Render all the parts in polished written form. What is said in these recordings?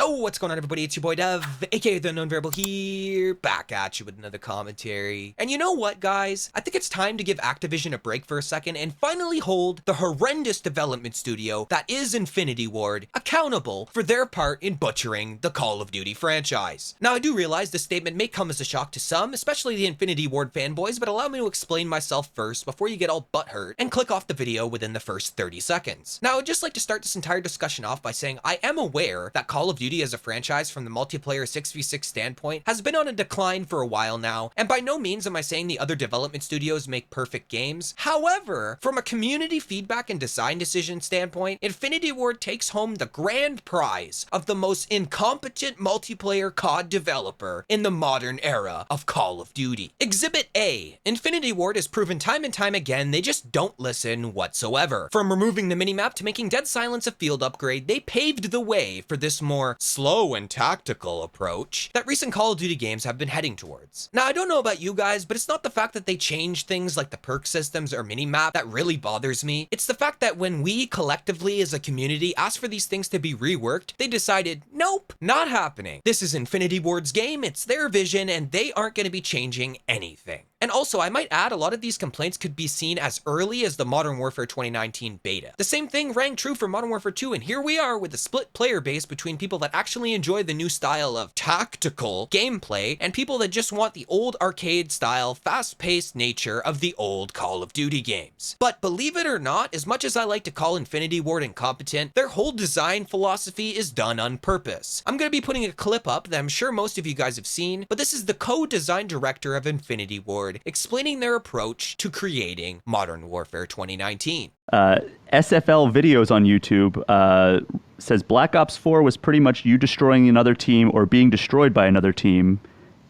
Yo, what's going on everybody? It's your boy Dev, aka the Unknown Variable here, back at you with another commentary. And you know what, guys? I think it's time to give Activision a break for a second and finally hold the horrendous development studio that is Infinity Ward accountable for their part in butchering the Call of Duty franchise. Now, I do realize this statement may come as a shock to some, especially the Infinity Ward fanboys, but allow me to explain myself first before you get all butthurt and click off the video within the first 30 seconds. Now, I'd just like to start this entire discussion off by saying I am aware that Call of Duty as a franchise from the multiplayer 6v6 standpoint has been on a decline for a while now, and by no means am I saying the other development studios make perfect games. However, from a community feedback and design decision standpoint, Infinity Ward takes home the grand prize of the most incompetent multiplayer COD developer in the modern era of Call of Duty. Exhibit A. Infinity Ward has proven time and time again they just don't listen whatsoever. From removing the minimap to making Dead Silence a field upgrade, they paved the way for this more slow and tactical approach that recent Call of Duty games have been heading towards. Now, I don't know about you guys, but it's not the fact that they changed things like the perk systems or minimap that really bothers me. It's the fact that when we collectively as a community asked for these things to be reworked, they decided, nope, not happening. This is Infinity Ward's game, it's their vision, and they aren't going to be changing anything. And also, I might add, a lot of these complaints could be seen as early as the Modern Warfare 2019 beta. The same thing rang true for Modern Warfare 2, and here we are with a split player base between people that actually enjoy the new style of tactical gameplay and people that just want the old arcade style, fast-paced nature of the old Call of Duty games. But believe it or not, as much as I like to call Infinity Ward incompetent, their whole design philosophy is done on purpose. I'm going to be putting a clip up that I'm sure most of you guys have seen, but this is the co-design director of Infinity Ward explaining their approach to creating Modern Warfare 2019. SFL videos on YouTube says Black Ops 4 was pretty much you destroying another team or being destroyed by another team.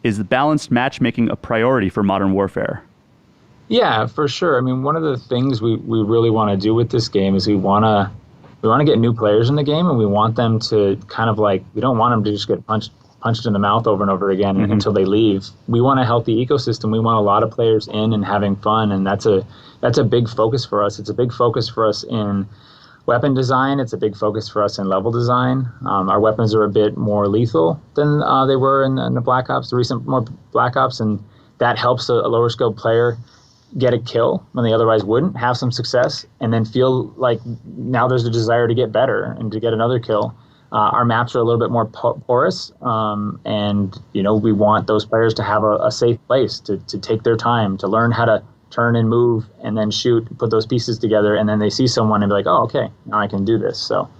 Is the balanced matchmaking a priority for Modern Warfare? Yeah, for sure. I mean, one of the things we really want to do with this game is we want to get new players in the game, and we want them to kind of like, we don't want them to just get punched in the mouth over and over again until they leave. We want a healthy ecosystem. We want a lot of players in and having fun, and that's a big focus for us. It's a big focus for us in weapon design. It's a big focus for us in level design. Our weapons are a bit more lethal than they were in the Black Ops, the recent more Black Ops, and that helps a lower skilled player get a kill when they otherwise wouldn't, have some success, and then feel like now there's a desire to get better and to get another kill. Our maps are a little bit more porous, and we want those players to have a safe place to take their time, to learn how to turn and move and then shoot, put those pieces together, and then they see someone and be like, oh, okay, now I can do this. So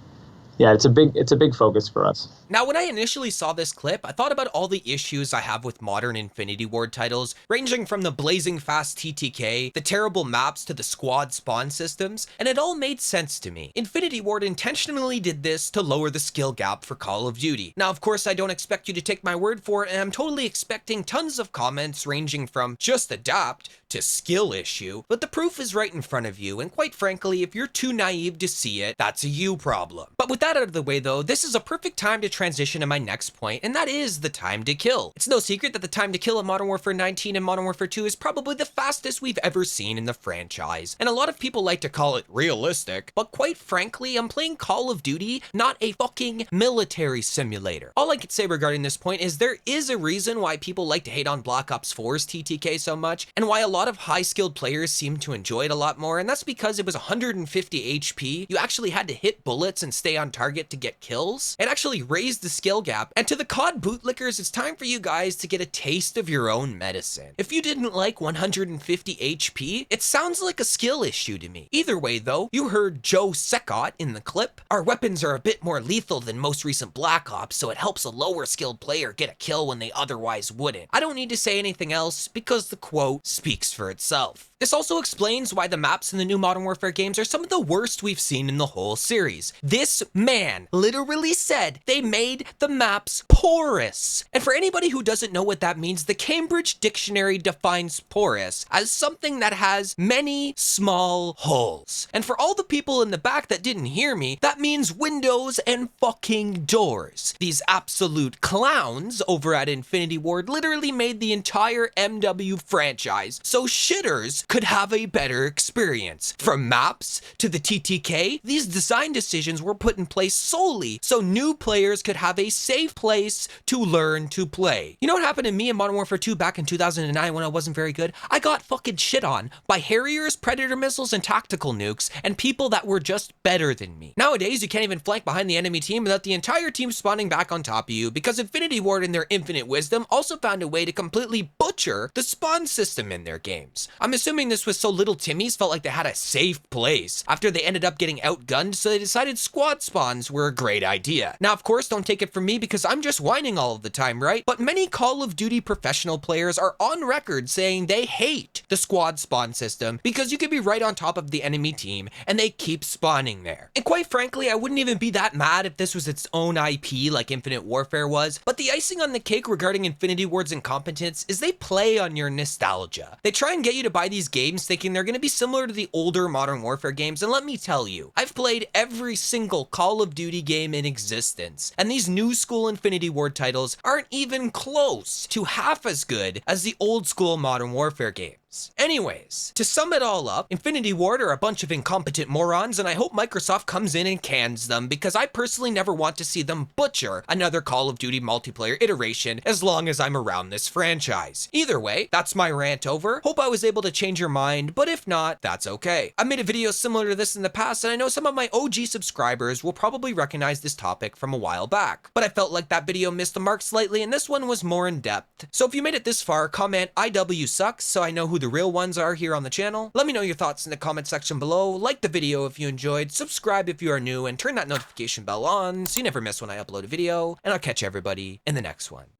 yeah, it's a big focus for us. Now, when I initially saw this clip, I thought about all the issues I have with modern Infinity Ward titles, ranging from the blazing fast TTK, the terrible maps to the squad spawn systems, and it all made sense to me. Infinity Ward intentionally did this to lower the skill gap for Call of Duty. Now, of course, I don't expect you to take my word for it, and I'm totally expecting tons of comments ranging from just adapt to skill issue, but the proof is right in front of you, and quite frankly, if you're too naive to see it, that's a you problem. But with that out of the way though, this is a perfect time to transition to my next point, and that is the time to kill. It's no secret that the time to kill in Modern Warfare 19 and Modern Warfare 2 is probably the fastest we've ever seen in the franchise, and a lot of people like to call it realistic, but quite frankly, I'm playing Call of Duty, not a fucking military simulator. All I can say regarding this point is there is a reason why people like to hate on Black Ops 4's TTK so much, and why a lot of high-skilled players seem to enjoy it a lot more, and that's because it was 150 HP, you actually had to hit bullets and stay on target to get kills. It actually raised the skill gap, and to the COD bootlickers, it's time for you guys to get a taste of your own medicine. If you didn't like 150 HP, it sounds like a skill issue to me. Either way though, you heard Joe Secot in the clip. Our weapons are a bit more lethal than most recent Black Ops, so it helps a lower skilled player get a kill when they otherwise wouldn't. I don't need to say anything else because the quote speaks for itself. This also explains why the maps in the new Modern Warfare games are some of the worst we've seen in the whole series. This man literally said they made the maps porous. And for anybody who doesn't know what that means, the Cambridge Dictionary defines porous as something that has many small holes. And for all the people in the back that didn't hear me, that means windows and fucking doors. These absolute clowns over at Infinity Ward literally made the entire MW franchise so shitters could have a better experience. From maps to the TTK, these design decisions were put in place solely so new players could have a safe place to learn to play. You know what happened to me in Modern Warfare 2 back in 2009 when I wasn't very good? I got fucking shit on by Harriers, Predator missiles, and tactical nukes, and people that were just better than me. Nowadays, you can't even flank behind the enemy team without the entire team spawning back on top of you, because Infinity Ward in their infinite wisdom also found a way to completely butcher the spawn system in their games. I'm assuming this was so little Timmies felt like they had a safe place after they ended up getting outgunned, so they decided squad spawns were a great idea. Now, of course, don't take it from me because I'm just whining all of the time, right? But many Call of Duty professional players are on record saying they hate the squad spawn system because you could be right on top of the enemy team and they keep spawning there. And quite frankly, I wouldn't even be that mad if this was its own IP like Infinite Warfare was, but the icing on the cake regarding Infinity Ward's incompetence is they play on your nostalgia. They try and get you to buy these games thinking they're going to be similar to the older Modern Warfare games, and let me tell you, I've played every single Call of Duty game in existence, and these new school Infinity Ward titles aren't even close to half as good as the old school Modern Warfare games. Anyways, to sum it all up, Infinity Ward are a bunch of incompetent morons, and I hope Microsoft comes in and cans them because I personally never want to see them butcher another Call of Duty multiplayer iteration as long as I'm around this franchise. Either way, that's my rant over. Hope I was able to change your mind, but if not, that's okay. I made a video similar to this in the past, and I know some of my OG subscribers will probably recognize this topic from a while back, but I felt like that video missed the mark slightly, and this one was more in depth. So if you made it this far, comment IW sucks so I know who the real ones are here on the channel. Let me know your thoughts in the comment section below. Like the video if you enjoyed, subscribe if you are new, and turn that notification bell on so you never miss when I upload a video, and I'll catch everybody in the next one.